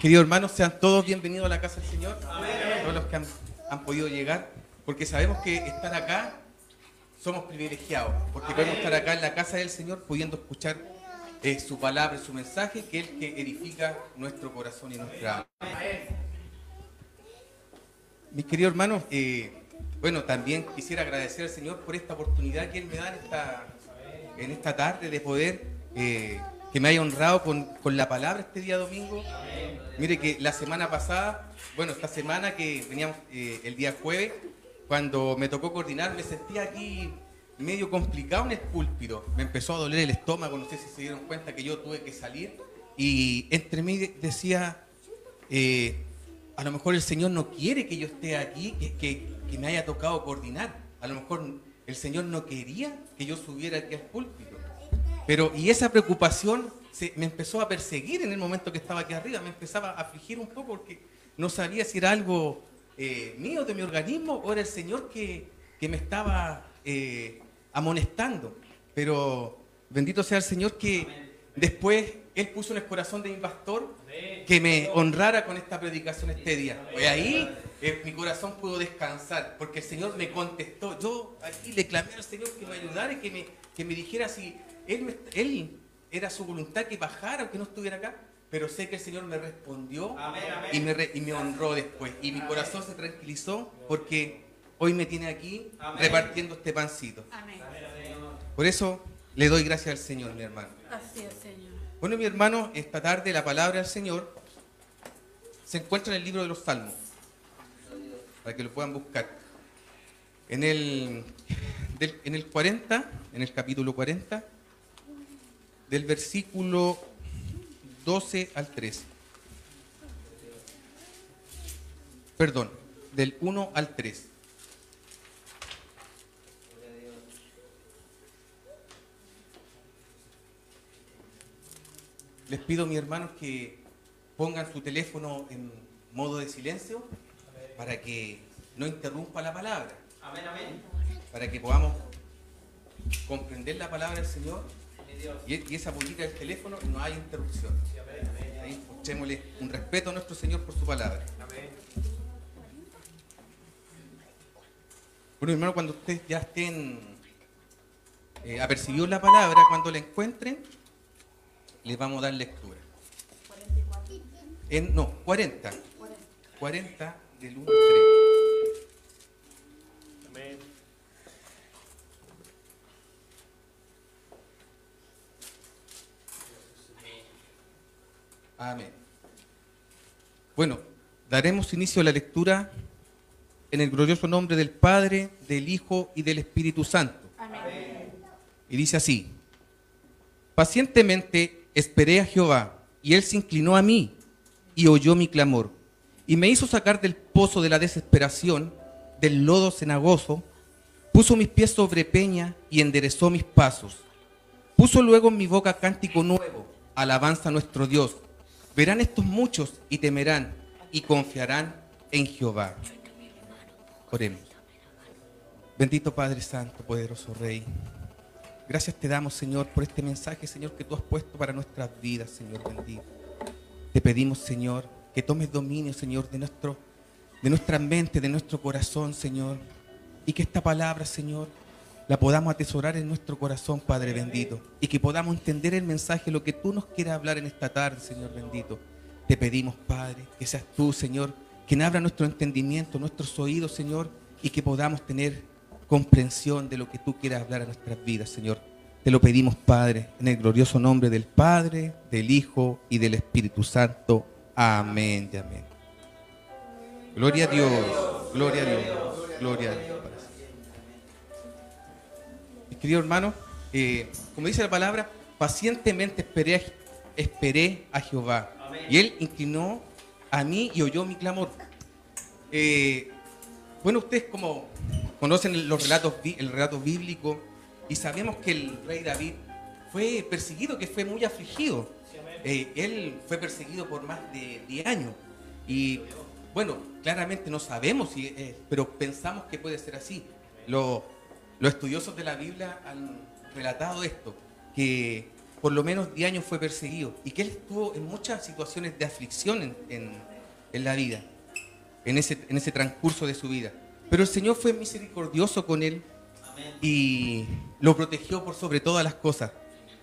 Queridos hermanos, sean todos bienvenidos a la casa del Señor. Amén. Todos los que han podido llegar, porque sabemos que estar acá somos privilegiados, porque podemos estar acá en la casa del Señor pudiendo escuchar su palabra, su mensaje, que es el que edifica nuestro corazón y nuestra alma. Mis queridos hermanos, bueno, también quisiera agradecer al Señor por esta oportunidad que Él me da en esta tarde de poder, que me haya honrado con la palabra este día domingo. Mire que la semana pasada, bueno, esta semana que veníamos el día jueves, cuando me tocó coordinar, me sentía aquí medio complicado en el púlpito. Me empezó a doler el estómago, no sé si se dieron cuenta que yo tuve que salir. Y entre mí decía, a lo mejor el Señor no quiere que yo esté aquí, que me haya tocado coordinar. A lo mejor el Señor no quería que yo subiera aquí al púlpito. Y esa preocupación me empezó a perseguir en el momento que estaba aquí arriba. Me empezaba a afligir un poco porque no sabía si era algo mío, de mi organismo, o era el Señor que me estaba amonestando. Pero bendito sea el Señor que después Él puso en el corazón de mi pastor que me honrara con esta predicación este día. Pues ahí mi corazón pudo descansar, porque el Señor me contestó. Yo aquí le clamé al Señor que me ayudara y que me dijera si Él era su voluntad que bajara o que no estuviera acá. Pero sé que el Señor me respondió y me honró después. Y mi corazón se tranquilizó porque hoy me tiene aquí repartiendo este pancito. Amén. Por eso le doy gracias al Señor, mi hermano. Así es, Señor. Bueno, mi hermano, esta tarde la palabra del Señor se encuentra en el libro de los Salmos, para que lo puedan buscar. En el 40, en el capítulo 40, del versículo 12 al 13. Perdón, del 1 al 3. Les pido, mis hermanos, que pongan su teléfono en modo de silencio para que no interrumpa la palabra. Amén, amén. Para que podamos comprender la palabra del Señor y esa bolita del teléfono no haya interrupción. Ahí mostrémosle un respeto a nuestro Señor por su palabra. Bueno, hermano, cuando ustedes ya estén apercibidos la palabra, cuando la encuentren, les vamos a dar lectura. 40. 40 del 1 al 3. Amén. Amén. Bueno, daremos inicio a la lectura en el glorioso nombre del Padre, del Hijo y del Espíritu Santo. Amén. Y dice así: pacientemente esperé a Jehová, y Él se inclinó a mí, y oyó mi clamor, y me hizo sacar del pozo de la desesperación, del lodo cenagoso, puso mis pies sobre peña, y enderezó mis pasos. Puso luego en mi boca cántico nuevo, alabanza a nuestro Dios. Verán estos muchos, y temerán, y confiarán en Jehová. Oremos. Bendito Padre Santo, poderoso Rey, gracias te damos, Señor, por este mensaje, Señor, que tú has puesto para nuestras vidas, Señor bendito. Te pedimos, Señor, que tomes dominio, Señor, de nuestra mente, de nuestro corazón, Señor, y que esta palabra, Señor, la podamos atesorar en nuestro corazón, Padre bendito, y que podamos entender el mensaje, lo que tú nos quieras hablar en esta tarde, Señor bendito. Te pedimos, Padre, que seas tú, Señor, quien abra nuestro entendimiento, nuestros oídos, Señor, y que podamos tener comprensión de lo que tú quieras hablar a nuestras vidas, Señor. Te lo pedimos, Padre, en el glorioso nombre del Padre, del Hijo y del Espíritu Santo. Amén y amén. Gloria a Dios, gloria a Dios, gloria a Dios. Mis queridos hermanos, como dice la palabra, pacientemente esperé a Jehová, y Él inclinó a mí y oyó mi clamor. Bueno, ustedes como conocen el relato bíblico, y sabemos que el rey David fue perseguido, que fue muy afligido. Él fue perseguido por más de 10 años. Y bueno, claramente no sabemos, pero pensamos que puede ser así. Los estudiosos de la Biblia han relatado esto, que por lo menos 10 años fue perseguido y que él estuvo en muchas situaciones de aflicción en la vida, en ese transcurso de su vida. Pero el Señor fue misericordioso con él y lo protegió por sobre todas las cosas.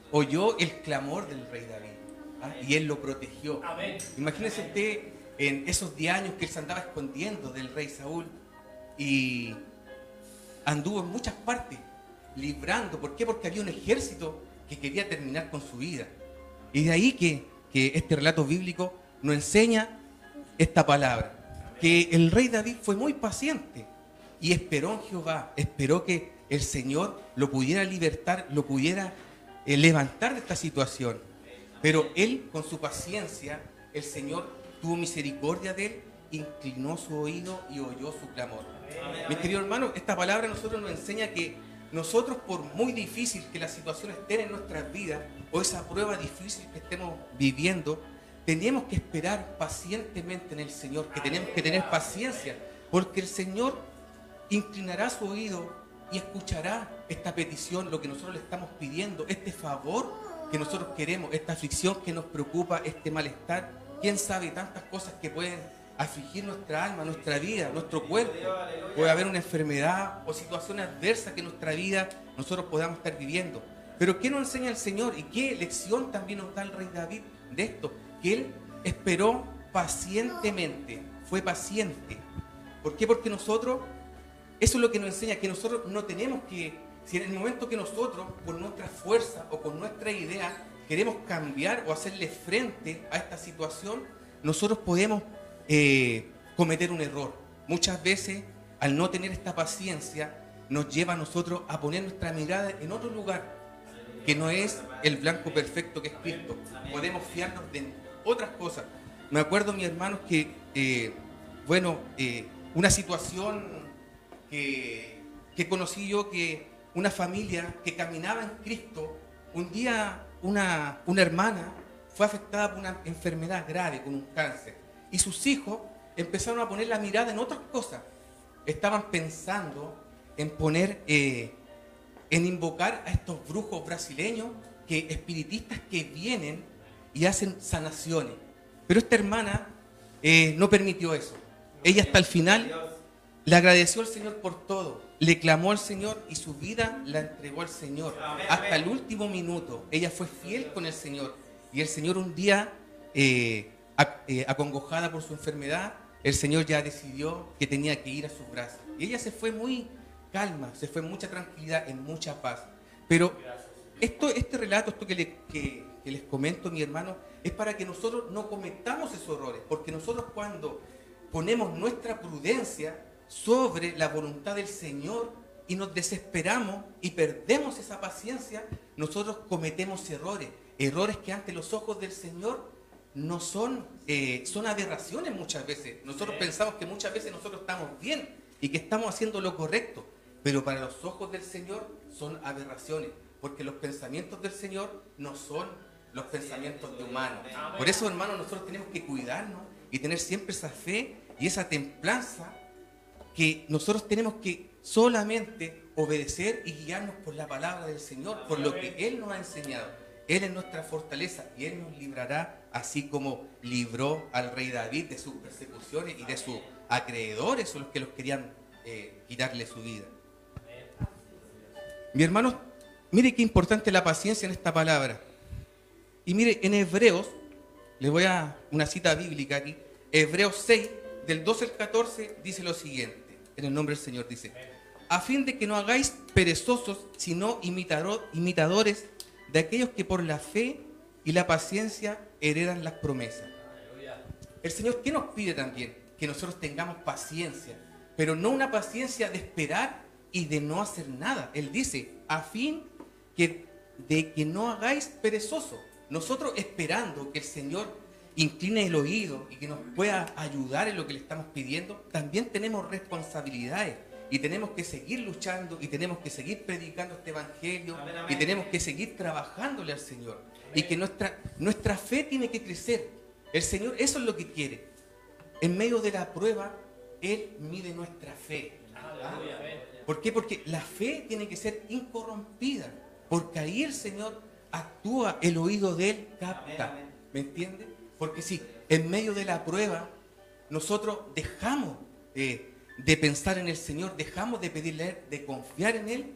Oyó el clamor del rey David, y él lo protegió. Imagínese usted en esos 10 años que él se andaba escondiendo del rey Saúl y anduvo en muchas partes librando. ¿Por qué? Porque había un ejército que quería terminar con su vida. Y de ahí que este relato bíblico nos enseña esta palabra, que el rey David fue muy paciente y esperó en Jehová, esperó que el Señor lo pudiera libertar, lo pudiera levantar de esta situación. Pero él, con su paciencia, el Señor tuvo misericordia de él, inclinó su oído y oyó su clamor. Mis queridos hermanos, esta palabra a nosotros nos enseña que nosotros, por muy difícil que las situaciones estén en nuestras vidas, o esa prueba difícil que estemos viviendo, tenemos que esperar pacientemente en el Señor, que tenemos que tener paciencia, porque el Señor inclinará su oído y escuchará esta petición, lo que nosotros le estamos pidiendo, este favor que nosotros queremos, esta aflicción que nos preocupa, este malestar. ¿Quién sabe tantas cosas que pueden afligir nuestra alma, nuestra vida, nuestro cuerpo? Puede haber una enfermedad o situaciones adversas que en nuestra vida nosotros podamos estar viviendo. Pero ¿qué nos enseña el Señor? ¿Y qué lección también nos da el rey David de esto? Que él esperó pacientemente, fue paciente. ¿Por qué? Porque nosotros, eso es lo que nos enseña, que nosotros no tenemos que, si en el momento que nosotros, por nuestra fuerza o con nuestra idea, queremos cambiar o hacerle frente a esta situación, nosotros podemos cometer un error. Muchas veces, al no tener esta paciencia, nos lleva a nosotros a poner nuestra mirada en otro lugar, que no es el blanco perfecto que es Cristo. Podemos fiarnos de otras cosas. Me acuerdo, mis hermanos, que, una situación que conocí yo, que una familia que caminaba en Cristo, un día una hermana fue afectada por una enfermedad grave, con un cáncer, y sus hijos empezaron a poner la mirada en otras cosas. Estaban pensando en poner, en invocar a estos brujos brasileños, espiritistas que vienen y hacen sanaciones. Pero esta hermana no permitió eso. Ella hasta el final le agradeció al Señor por todo, le clamó al Señor y su vida la entregó al Señor. Hasta el último minuto ella fue fiel con el Señor. Y el Señor, un día, acongojada por su enfermedad, el Señor ya decidió que tenía que ir a sus brazos. Y ella se fue muy calma, se fue en mucha tranquilidad, en mucha paz. Pero este relato, esto que les comento, mi hermano, es para que nosotros no cometamos esos errores. Porque nosotros, cuando ponemos nuestra prudencia sobre la voluntad del Señor y nos desesperamos y perdemos esa paciencia, nosotros cometemos errores que ante los ojos del Señor no son, son aberraciones muchas veces. Nosotros pensamos que muchas veces nosotros estamos bien y que estamos haciendo lo correcto, pero para los ojos del Señor son aberraciones, porque los pensamientos del Señor no son los pensamientos de humanos. Por eso, hermanos, nosotros tenemos que cuidarnos y tener siempre esa fe y esa templanza, que nosotros tenemos que solamente obedecer y guiarnos por la palabra del Señor, por lo que Él nos ha enseñado. Él es nuestra fortaleza y Él nos librará, así como libró al rey David de sus persecuciones y de sus acreedores, son los que los querían quitarle su vida. Mi hermano, mire qué importante la paciencia en esta palabra. Y mire, en Hebreos, les voy a una cita bíblica aquí, Hebreos 6, del 12 al 14, dice lo siguiente, en el nombre del Señor, dice: a fin de que no hagáis perezosos, sino imitadores de aquellos que por la fe y la paciencia heredan las promesas. El Señor, ¿qué nos pide también? Que nosotros tengamos paciencia, pero no una paciencia de esperar y de no hacer nada. Él dice, a fin de que no hagáis perezosos. Nosotros, esperando que el Señor incline el oído y que nos pueda ayudar en lo que le estamos pidiendo, también tenemos responsabilidades y tenemos que seguir luchando y tenemos que seguir predicando este evangelio. Amén, amén. Y tenemos que seguir trabajándole al Señor. Amén. Y que nuestra fe tiene que crecer. El Señor eso es lo que quiere. En medio de la prueba, Él mide nuestra fe. ¿Por qué? Porque la fe tiene que ser incorrompida, porque ahí el Señor actúa, el oído de Él capta. ¿Me entiende? Porque si en medio de la prueba nosotros dejamos de pensar en el Señor, dejamos de pedirle a Él, de confiar en Él,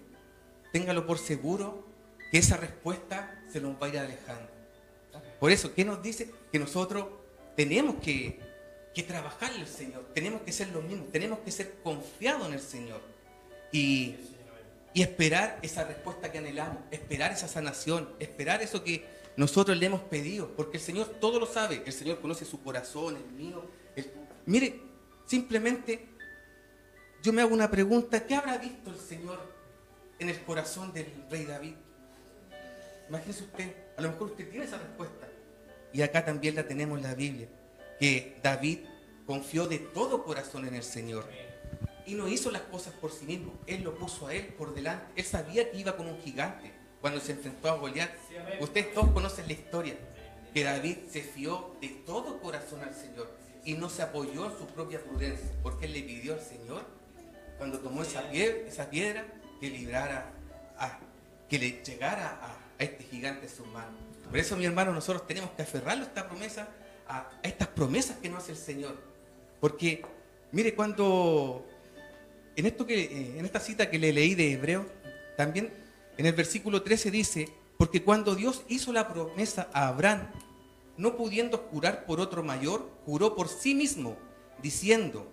téngalo por seguro que esa respuesta se nos va a ir alejando. Por eso, ¿qué nos dice? Que nosotros tenemos que trabajarle al Señor, tenemos que ser los mismos, tenemos que ser confiados en el Señor y esperar esa respuesta que anhelamos, esperar esa sanación, esperar eso que nosotros le hemos pedido, porque el Señor todo lo sabe, el Señor conoce su corazón, el mío. Mire, simplemente yo me hago una pregunta: ¿qué habrá visto el Señor en el corazón del rey David? Imagínese usted, a lo mejor usted tiene esa respuesta. Y acá también la tenemos en la Biblia, que David confió de todo corazón en el Señor. Y no hizo las cosas por sí mismo, Él lo puso a Él por delante. Él sabía que iba como un gigante cuando se enfrentó a Goliat. Ustedes todos conocen la historia, que David se fió de todo corazón al Señor y no se apoyó en su propia prudencia, porque Él le pidió al Señor, cuando tomó esa piedra, que librara, que le llegara a este gigante en sus manos. Por eso, mi hermano, nosotros tenemos que aferrarnos a esta promesa, a estas promesas que nos hace el Señor. Porque, mire, cuando en esta cita que le leí de Hebreo, también en el versículo 13 dice: porque cuando Dios hizo la promesa a Abraham, no pudiendo jurar por otro mayor, juró por sí mismo, diciendo: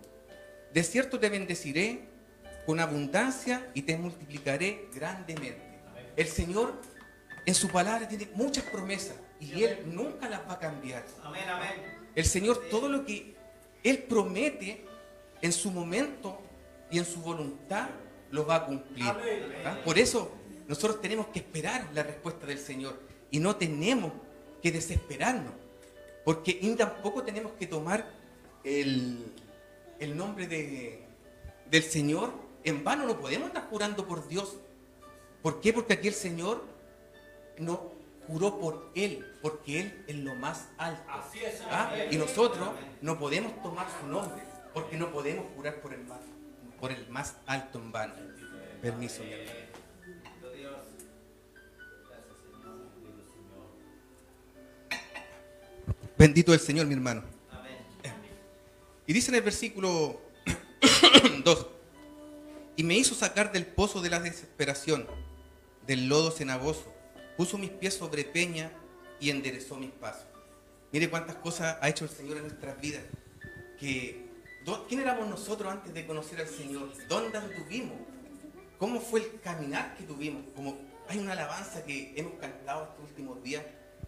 de cierto te bendeciré con abundancia y te multiplicaré grandemente. El Señor en su palabra tiene muchas promesas y Él nunca las va a cambiar. Amén, amén. El Señor, todo lo que Él promete en su momento y en su voluntad, lo va a cumplir. ¿Verdad? Por eso nosotros tenemos que esperar la respuesta del Señor y no tenemos que desesperarnos, porque ni tampoco tenemos que tomar el nombre del Señor en vano. No podemos estar jurando por Dios. ¿Por qué? Porque aquí el Señor no juró por Él, porque Él es lo más alto. Así es, ¿Ah? Y nosotros no podemos tomar su nombre, porque no podemos jurar por el más alto en vano. Permiso, mi hermano. Bendito el Señor, mi hermano. Y dice en el versículo 2: y me hizo sacar del pozo de la desesperación, del lodo cenagoso, puso mis pies sobre peña y enderezó mis pasos. Mire cuántas cosas ha hecho el Señor en nuestras vidas. ¿Quién éramos nosotros antes de conocer al Señor? ¿Dónde anduvimos? ¿Cómo fue el caminar que tuvimos? Como hay una alabanza que hemos cantado estos últimos días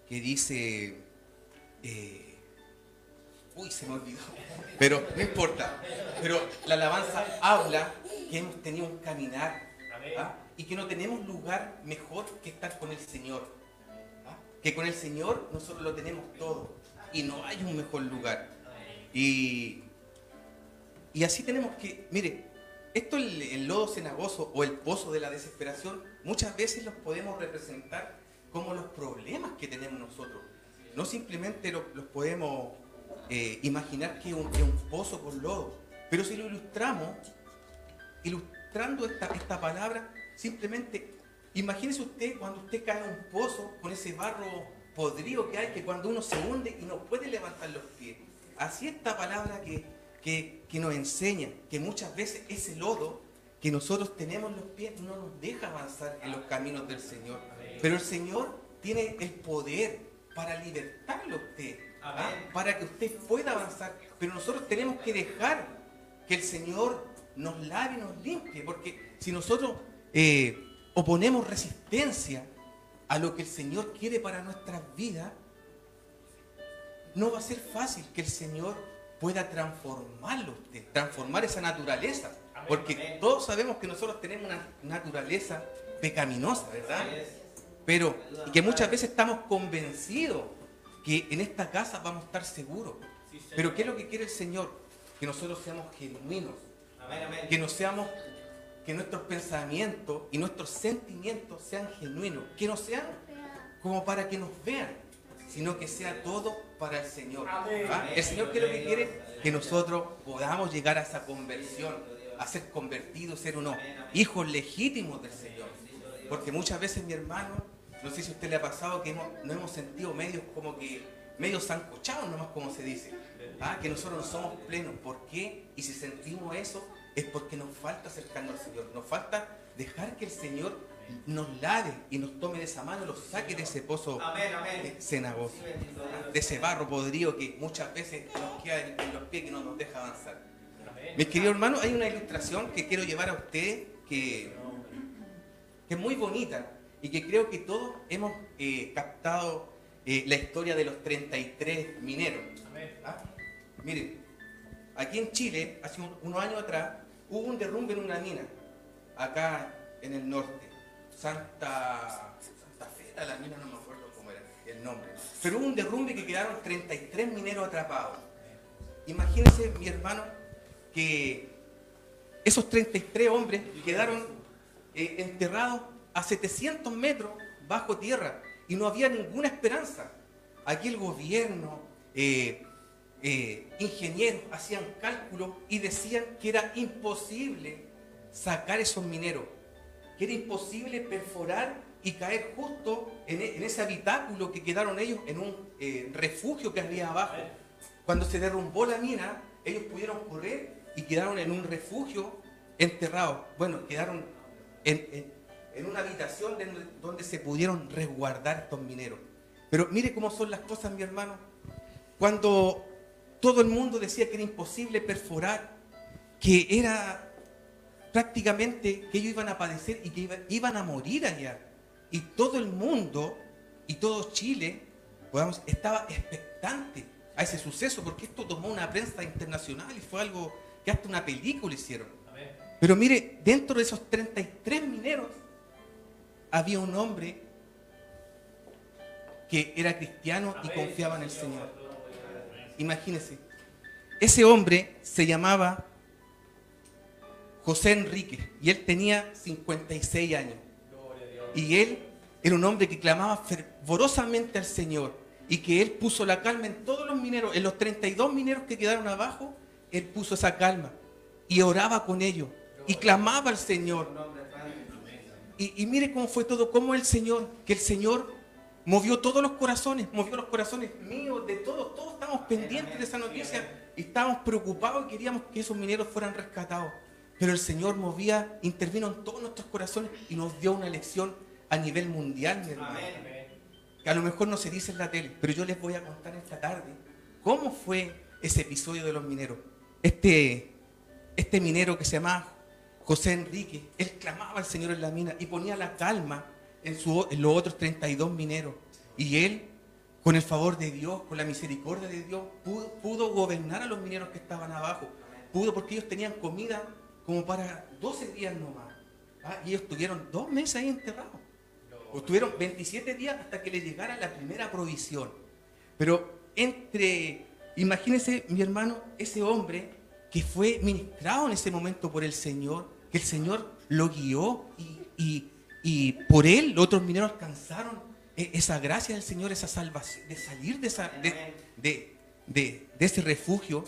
que dice... se me olvidó, pero no importa. Pero la alabanza habla que hemos tenido un caminar, ¿ah? Y que no tenemos lugar mejor que estar con el Señor, ¿ah? Que con el Señor nosotros lo tenemos todo y no hay un mejor lugar. Y así tenemos que, mire, esto el lodo cenagoso o el pozo de la desesperación, muchas veces los podemos representar como los problemas que tenemos nosotros. No simplemente los podemos imaginar que es un pozo con lodo, pero si lo ilustrando esta palabra, simplemente imagínese usted cuando usted cae en un pozo con ese barro podrido que hay, que cuando uno se hunde y no puede levantar los pies. Así esta palabra que nos enseña que muchas veces ese lodo que nosotros tenemos en los pies no nos deja avanzar en los caminos del Señor. Pero el Señor tiene el poder para libertarlo a usted, ¿ah? Para que usted pueda avanzar. Pero nosotros tenemos que dejar que el Señor nos lave y nos limpie, porque si nosotros oponemos resistencia a lo que el Señor quiere para nuestras vidas, no va a ser fácil que el Señor pueda transformarlo a usted, transformar esa naturaleza, porque todos sabemos que nosotros tenemos una naturaleza pecaminosa, ¿verdad? Pero y que muchas veces estamos convencidos que en esta casa vamos a estar seguros. Pero ¿qué es lo que quiere el Señor? Que nosotros seamos genuinos. Que nuestros pensamientos y nuestros sentimientos sean genuinos. Que no sean como para que nos vean, sino que sea todo para el Señor. ¿Ah? El Señor, ¿qué es lo que quiere? Que nosotros podamos llegar a esa conversión, a ser convertidos, ser unos hijos legítimos del Señor. Porque muchas veces, mi hermano, no sé si a usted le ha pasado que nos hemos sentido medio sancochados nomás, como se dice. Que nosotros no somos plenos. ¿Por qué? Y si sentimos eso, es porque nos falta acercarnos al Señor. Nos falta dejar que el Señor nos lave y nos tome de esa mano, los saque de ese pozo cenagoso, de ese barro podrido que muchas veces nos queda en los pies, que no nos deja avanzar. Mis queridos hermanos, hay una ilustración que quiero llevar a ustedes que es muy bonita y que creo que todos hemos captado la historia de los 33 mineros. Miren, aquí en Chile, hace unos años atrás, hubo un derrumbe en una mina, acá en el norte. Santa Fe, la mina, no me acuerdo cómo era el nombre. Pero hubo un derrumbe que quedaron 33 mineros atrapados. Imagínense, mi hermano, que esos 33 hombres quedaron enterrados a 700 metros bajo tierra y no había ninguna esperanza. Aquí el gobierno, ingenieros hacían cálculos y decían que era imposible sacar esos mineros, que era imposible perforar y caer justo en ese habitáculo que quedaron ellos, en un refugio que había abajo. Cuando se derrumbó la mina, ellos pudieron correr y quedaron en un refugio enterrados. Bueno, quedaron en una habitación donde se pudieron resguardar estos mineros. Pero mire cómo son las cosas, mi hermano. Cuando todo el mundo decía que era imposible perforar, que era prácticamente que ellos iban a padecer y que iban a morir allá. Y todo el mundo y todo Chile, estaba expectante a ese suceso, porque esto tomó una prensa internacional y fue algo que hasta una película hicieron. Pero mire, dentro de esos 33 mineros había un hombre que era cristiano y confiaba en el Señor. Imagínense, ese hombre se llamaba José Enrique y él tenía 56 años. Y él era un hombre que clamaba fervorosamente al Señor y que él puso la calma en todos los mineros, en los 32 mineros que quedaron abajo, él puso esa calma y oraba con ellos y clamaba al Señor. Y mire cómo fue todo, cómo el Señor movió todos los corazones, movió los corazones míos, de todos estábamos pendientes de esa noticia y estábamos preocupados y queríamos que esos mineros fueran rescatados. Pero el Señor intervino en todos nuestros corazones y nos dio una lección a nivel mundial, mi hermano. Que a lo mejor no se dice en la tele, pero yo les voy a contar esta tarde cómo fue ese episodio de los mineros. Este minero que se llamaba José Enrique, él clamaba al Señor en la mina y ponía la calma en los otros 32 mineros. Y él, con el favor de Dios, con la misericordia de Dios, pudo gobernar a los mineros que estaban abajo. Pudo, porque ellos tenían comida como para 12 días nomás. Y ellos estuvieron 2 meses ahí enterrados. O estuvieron 27 días hasta que les llegara la primera provisión. Pero imagínense, mi hermano, ese hombre que fue ministrado en ese momento por el Señor, que el Señor lo guió y por él los otros mineros alcanzaron esa gracia del Señor, esa salvación, de salir de ese refugio.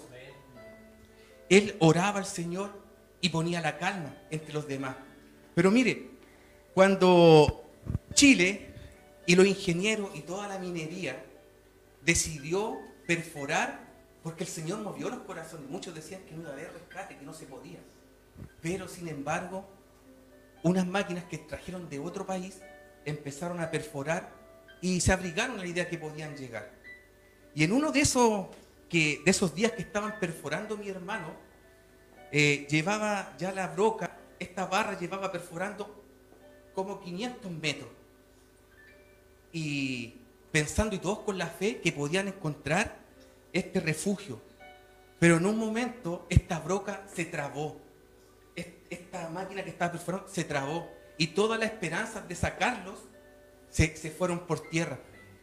Él oraba al Señor y ponía la calma entre los demás. Pero mire, cuando Chile y los ingenieros y toda la minería decidió perforar, porque el Señor movió los corazones, muchos decían que no iba a haber rescate, que no se podía. Pero sin embargo, unas máquinas que trajeron de otro país empezaron a perforar y se abrigaron a la idea que podían llegar. Y en uno de esos días que estaban perforando, mi hermano, llevaba ya la broca, esta barra llevaba perforando como 500 metros. Y pensando, y todos con la fe, que podían encontrar este refugio. Pero en un momento esta broca se trabó. Esta máquina que estaba perforando se trabó. Y todas las esperanzas de sacarlos se fueron por tierra.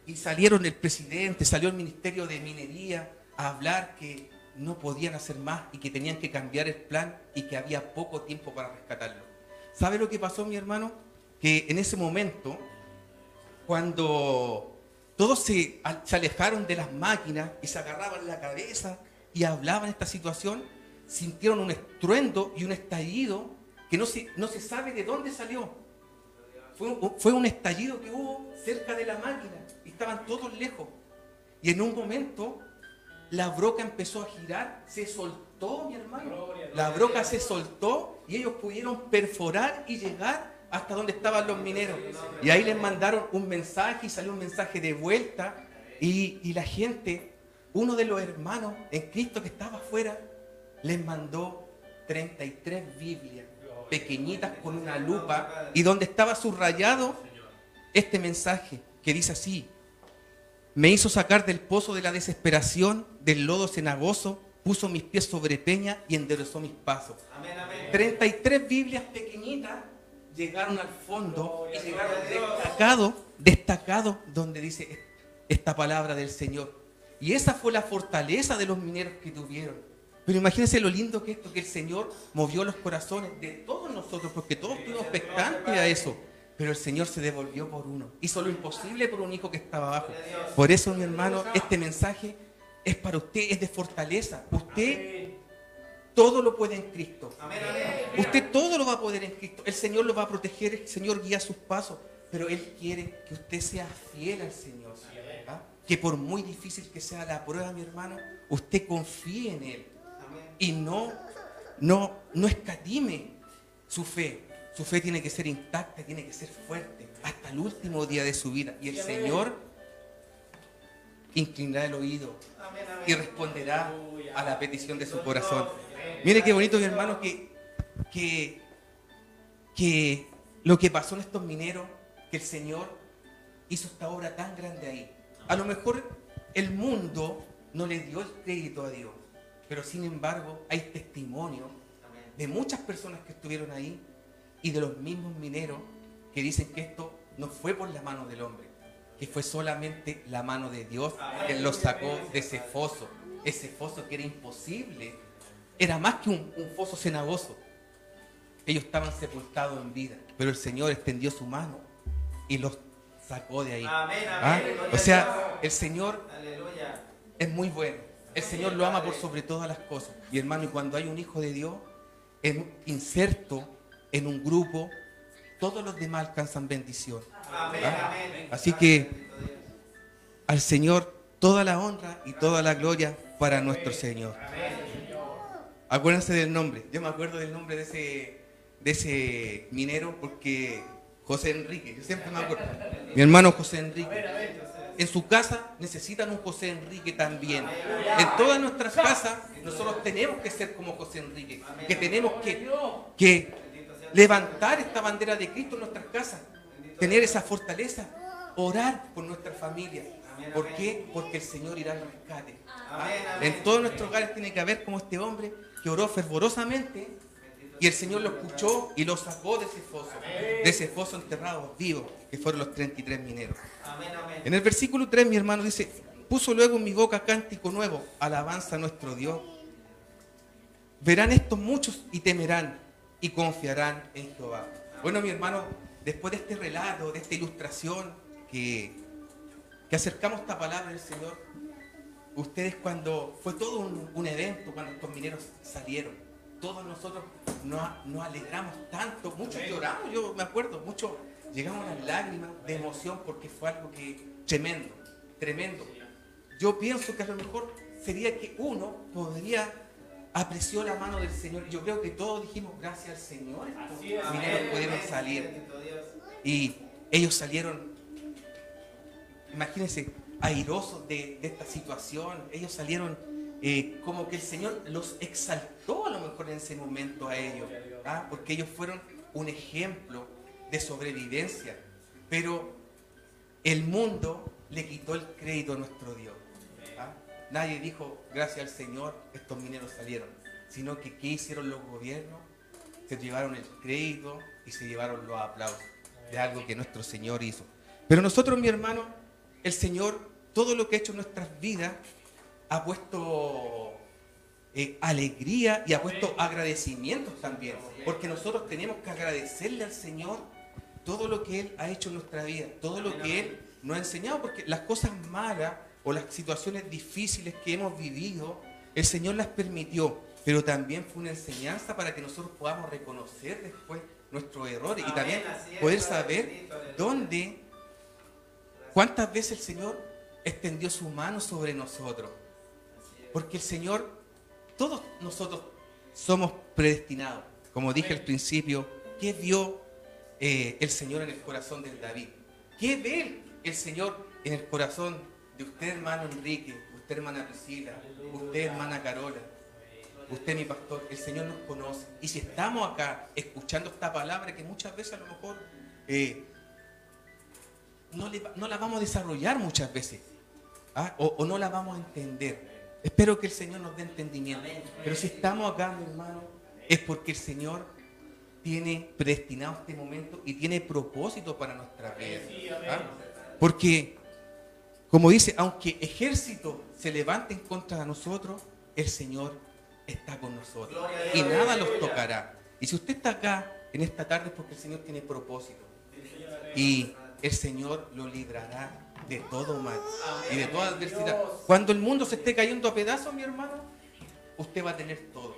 Y salieron el presidente, salió el Ministerio de Minería a hablar que no podían hacer más y que tenían que cambiar el plan y que había poco tiempo para rescatarlo. ¿Sabe lo que pasó, mi hermano? Que en ese momento, cuando todos se alejaron de las máquinas y se agarraban la cabeza y hablaban esta situación, sintieron un estruendo y un estallido que no se sabe de dónde salió. Fue un estallido que hubo cerca de la máquina y estaban todos lejos. Y en un momento la broca empezó a girar, se soltó, mi hermano. La broca se soltó y ellos pudieron perforar y llegar hasta donde estaban los mineros. Y ahí les mandaron un mensaje y salió un mensaje de vuelta. Y la gente, uno de los hermanos en Cristo que estaba afuera, les mandó 33 Biblias pequeñitas con una lupa y donde estaba subrayado este mensaje que dice así: me hizo sacar del pozo de la desesperación, del lodo cenagoso, puso mis pies sobre peña y enderezó mis pasos. Amén, amén. 33 Biblias pequeñitas llegaron al fondo y llegaron destacado donde dice esta palabra del Señor. Y esa fue la fortaleza de los mineros que tuvieron. Pero imagínense lo lindo que esto, que el Señor movió los corazones de todos nosotros, porque todos estuvimos expectantes a eso. Pero el Señor se devolvió por uno. Hizo lo imposible por un hijo que estaba abajo. Por eso, mi hermano, este mensaje es para usted, es de fortaleza. Usted todo lo puede en Cristo. Usted todo lo va a poder en Cristo. El Señor lo va a proteger, el Señor guía sus pasos. Pero Él quiere que usted sea fiel al Señor. ¿Ah? Que por muy difícil que sea la prueba, mi hermano, usted confíe en Él. Y no escatime su fe. Su fe tiene que ser intacta, tiene que ser fuerte hasta el último día de su vida. Y el Señor inclinará el oído y responderá a la petición de su corazón. Mire qué bonito, mi hermano, que lo que pasó en estos mineros, que el Señor hizo esta obra tan grande ahí. A lo mejor el mundo no le dio el crédito a Dios, pero sin embargo hay testimonio de muchas personas que estuvieron ahí y de los mismos mineros que dicen que esto no fue por la mano del hombre, que fue solamente la mano de Dios que los sacó de ese foso que era imposible, era más que un foso cenagoso. Ellos estaban sepultados en vida, pero el Señor extendió su mano y los sacó de ahí. ¿Ah? O sea, el Señor es muy bueno. El Señor lo ama por sobre todas las cosas. Y hermano, y cuando hay un hijo de Dios inserto en un grupo, todos los demás alcanzan bendición. ¿Ah? Así que al Señor toda la honra y toda la gloria para nuestro Señor. Acuérdense del nombre. Yo me acuerdo del nombre de ese minero porque José Enrique, yo siempre me acuerdo. Mi hermano José Enrique. En su casa necesitan un José Enrique también. En todas nuestras casas nosotros tenemos que ser como José Enrique. Que tenemos que levantar esta bandera de Cristo en nuestras casas. Tener esa fortaleza. Orar por nuestra familia. ¿Por qué? Porque el Señor irá al rescate. En todos nuestros hogares tiene que haber como este hombre que oró fervorosamente y el Señor lo escuchó y lo sacó de ese foso enterrado vivo, que fueron los 33 mineros. En el versículo 3, mi hermano dice: puso luego en mi boca cántico nuevo, alabanza a nuestro Dios. Verán esto muchos y temerán y confiarán en Jehová. Bueno, mi hermano, después de este relato, de esta ilustración que acercamos esta palabra del Señor, ustedes cuando fue todo un evento, cuando estos mineros salieron, todos nosotros nos alegramos tanto, muchos lloramos, yo me acuerdo, muchos llegamos a las lágrimas de emoción porque fue algo tremendo. Yo pienso que a lo mejor sería que uno podría apreciar la mano del Señor. Yo creo que todos dijimos gracias al Señor, estos mineros pudieron salir. Y ellos salieron, imagínense, airosos de esta situación. Ellos salieron como que el Señor los exaltó a lo mejor en ese momento a ellos, ¿ah? Porque ellos fueron un ejemplo de sobrevivencia, pero el mundo le quitó el crédito a nuestro Dios, ¿ah? Nadie dijo gracias al Señor estos mineros salieron, sino que ¿qué hicieron los gobiernos? Se llevaron el crédito y se llevaron los aplausos de algo que nuestro Señor hizo. Pero nosotros, mi hermano, el Señor, todo lo que ha hecho en nuestras vidas, ha puesto alegría y ha puesto agradecimientos también. Porque nosotros tenemos que agradecerle al Señor todo lo que Él ha hecho en nuestra vida, todo lo que Él nos ha enseñado. Porque las cosas malas o las situaciones difíciles que hemos vivido, el Señor las permitió. pero también fue una enseñanza para que nosotros podamos reconocer después nuestros errores y también poder saber dónde, cuántas veces el Señor extendió su mano sobre nosotros. Porque el Señor, todos nosotros somos predestinados. Como dije al principio, ¿qué vio el Señor en el corazón de David? ¿Qué ve el Señor en el corazón de usted, hermano Enrique, usted, hermana Priscila, usted, hermana Carola, usted, mi pastor? El Señor nos conoce. Y si estamos acá escuchando esta palabra, que muchas veces a lo mejor no la vamos a desarrollar muchas veces, o no la vamos a entender. Espero que el Señor nos dé entendimiento. Pero si estamos acá, mi hermano, es porque el Señor tiene predestinado este momento y tiene propósito para nuestra vida. Porque, como dice, aunque ejército se levante en contra de nosotros, el Señor está con nosotros y nada los tocará. Y si usted está acá en esta tarde es porque el Señor tiene propósito y el Señor lo librará de todo mal y de toda adversidad. Cuando el mundo se esté cayendo a pedazos, mi hermano, usted va a tener todo.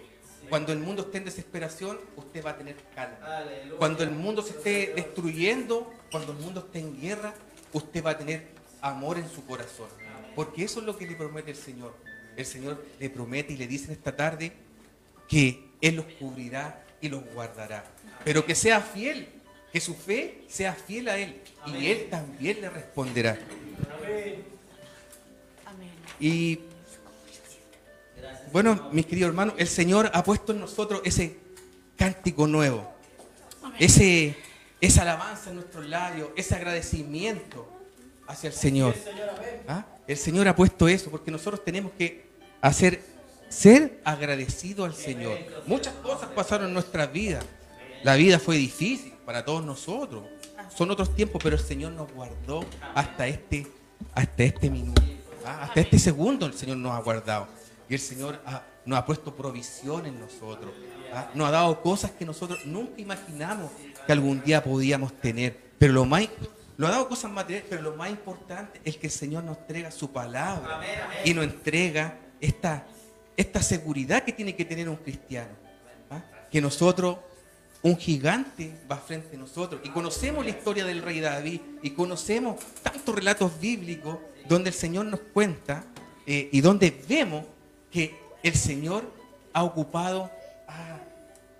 Cuando el mundo esté en desesperación, usted va a tener calma. Cuando el mundo se esté destruyendo, cuando el mundo esté en guerra, usted va a tener amor en su corazón. Porque eso es lo que le promete el Señor. El Señor le promete y le dice en esta tarde que Él los cubrirá y los guardará. Pero que sea fiel, que su fe sea fiel a Él. Y Él también le responderá. Y bueno, mis queridos hermanos, el Señor ha puesto en nosotros ese cántico nuevo. Esa alabanza en nuestros labios, ese agradecimiento hacia el Señor. El Señor ha puesto eso porque nosotros tenemos que ser agradecidos al Señor. Muchas cosas pasaron en nuestras vidas. La vida fue difícil para todos nosotros. Son otros tiempos, pero el Señor nos guardó hasta este minuto. Hasta este segundo el Señor nos ha guardado. Y el Señor nos ha puesto provisión en nosotros. Nos ha dado cosas que nosotros nunca imaginamos que algún día podíamos tener. Pero lo ha dado cosas materiales, pero lo más importante es que el Señor nos entrega su palabra y nos entrega esta seguridad que tiene que tener un cristiano. Que nosotros, un gigante va frente a nosotros. Y conocemos la historia del rey David y conocemos tantos relatos bíblicos donde el Señor nos cuenta y donde vemos que el Señor ha ocupado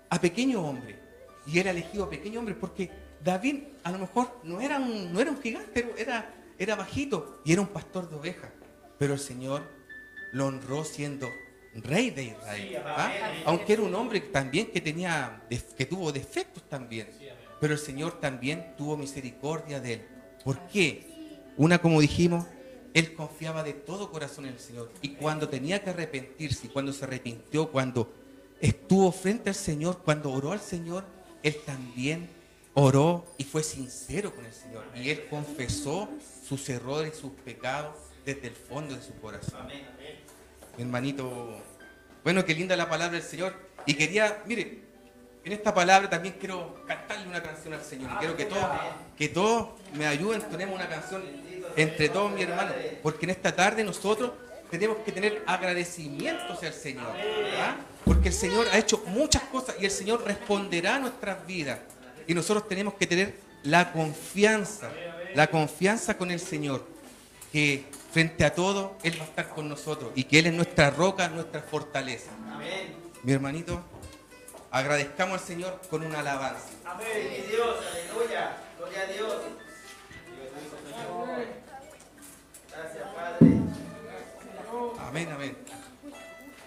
a pequeños hombres. Y Él ha elegido a pequeños hombres porque David a lo mejor no era un gigante, era bajito y era un pastor de ovejas. Pero el Señor lo honró siendo rey de Israel. Aunque era un hombre también que tuvo defectos también. Pero el Señor también tuvo misericordia de él. ¿Por qué? Como dijimos, él confiaba de todo corazón en el Señor. Y cuando tenía que arrepentirse, y cuando se arrepintió, cuando estuvo frente al Señor, cuando oró al Señor, él también oró y fue sincero con el Señor. Y él confesó sus errores, sus pecados desde el fondo de su corazón. Mi hermanito, bueno, qué linda la palabra del Señor. Y quería, mire, en esta palabra también quiero cantarle una canción al Señor. Y quiero que todos me ayuden, tenemos una canción entre todos mis hermanos. Porque en esta tarde nosotros tenemos que tener agradecimiento hacia el Señor. Porque el Señor ha hecho muchas cosas y el Señor responderá a nuestras vidas. Y nosotros tenemos que tener la confianza con el Señor. Que frente a todo, Él va a estar con nosotros y que Él es nuestra roca, nuestra fortaleza. Amén. Mi hermanito, agradezcamos al Señor con una alabanza. Amén. Sí, Dios, aleluya. Gloria a Dios. Gracias, Padre. Amén, amén.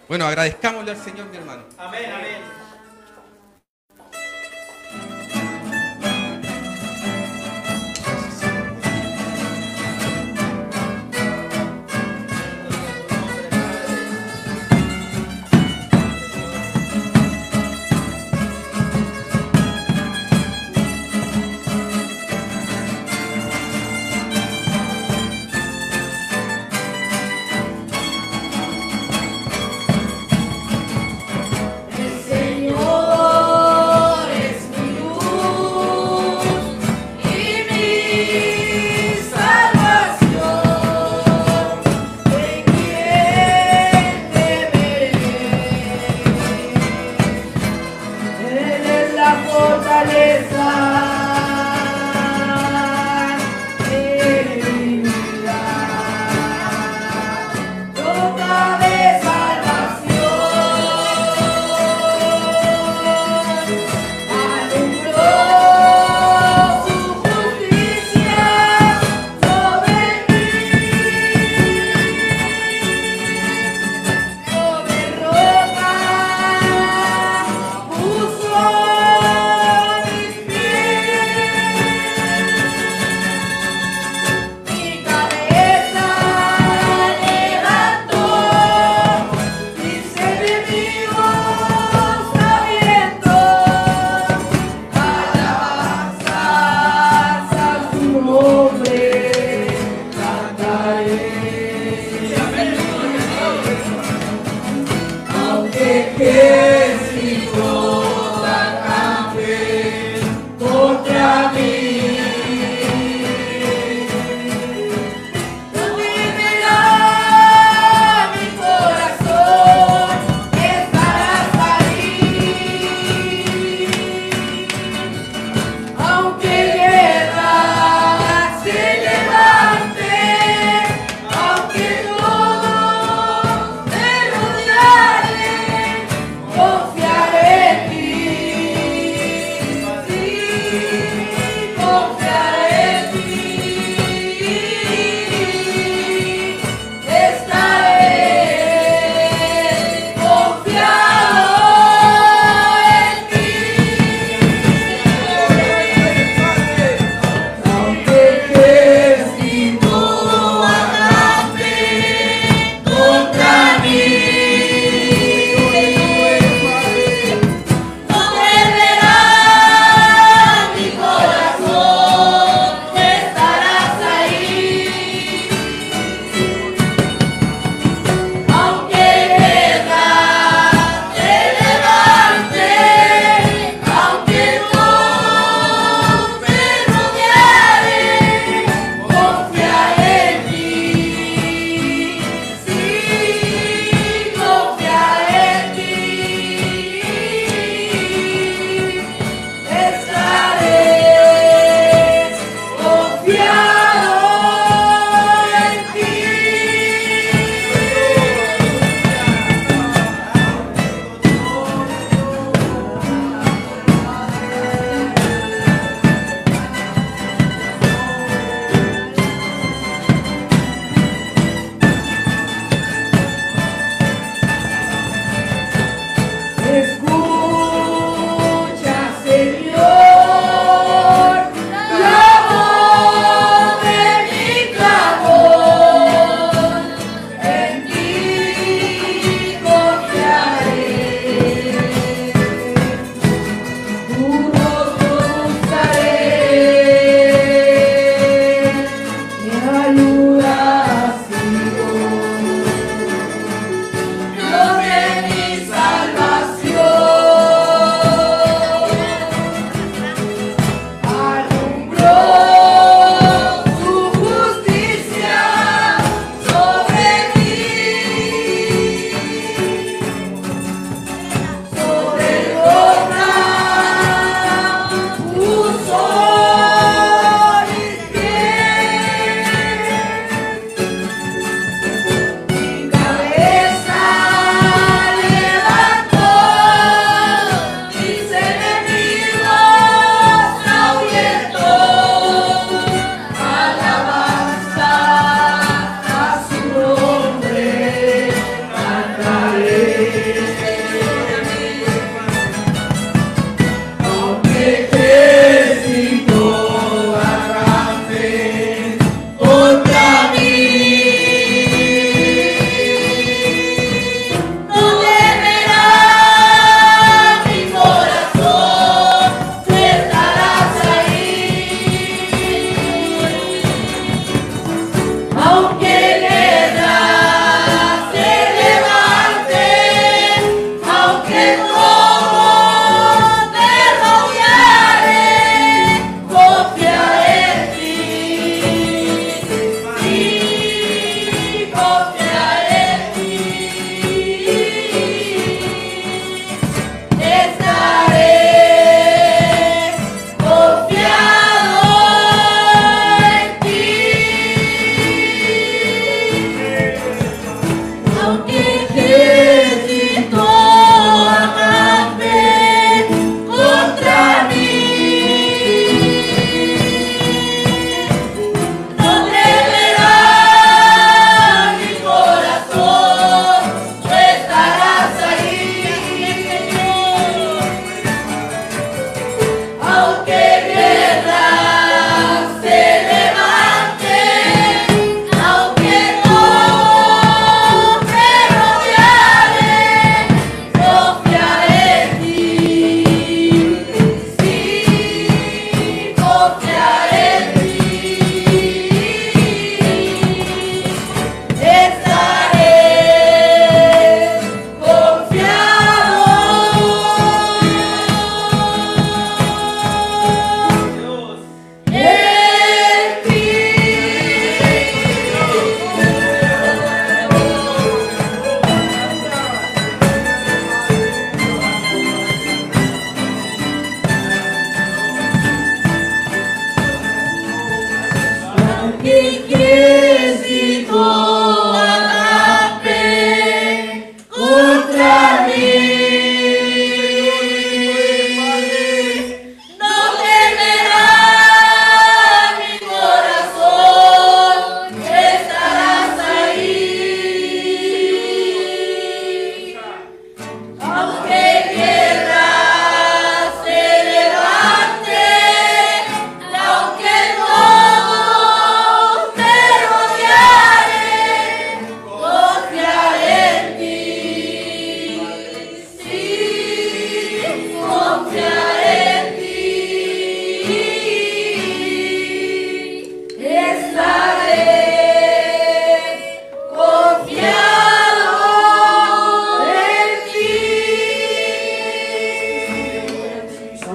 Bueno, agradezcámosle al Señor, mi hermano. Amén, amén. El Señor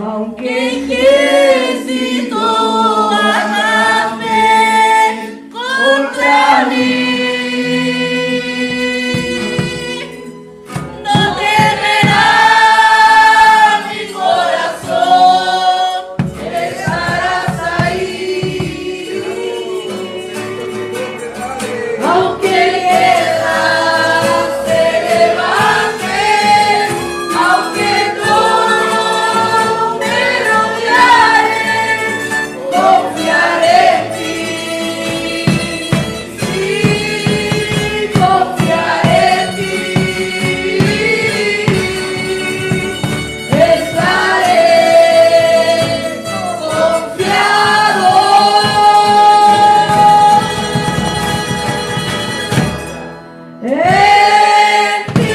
Aunque ejército armase contra mí, no temerá mi corazón, estarás ahí. Aunque guerras se levanten, aunque todo me rodeare, confiaré en ti. Sí, confiaré en ti. Estaré confiado. En ti,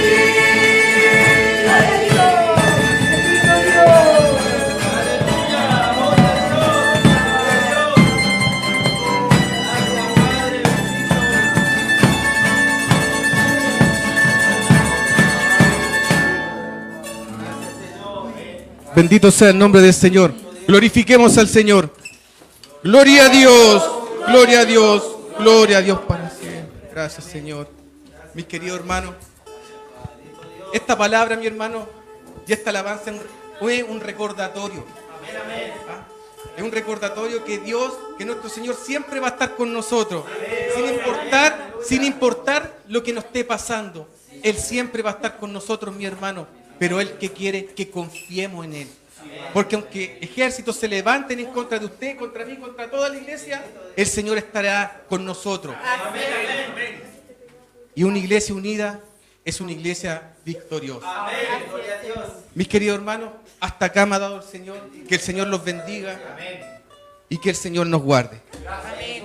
bendito Dios. Aleluya, gloria a Dios, gracias Señor. Bendito sea el nombre del Señor. Glorifiquemos al Señor. Gloria a Dios, gloria a Dios, gloria a Dios para siempre. Gracias, Señor. Mis queridos hermanos, esta palabra, mi hermano, y esta alabanza fue un recordatorio. ¿Ah? Es un recordatorio que Dios, que nuestro Señor siempre va a estar con nosotros, sin importar lo que nos esté pasando. Él siempre va a estar con nosotros, mi hermano, pero Él que quiere que confiemos en Él. Porque aunque ejércitos se levanten en contra de usted, contra mí, contra toda la iglesia, el Señor estará con nosotros. Y una iglesia unida es una iglesia victoriosa. Amén, gloria a Dios. Mis queridos hermanos, hasta acá me ha dado el Señor. Que el Señor los bendiga y que el Señor nos guarde. Amén.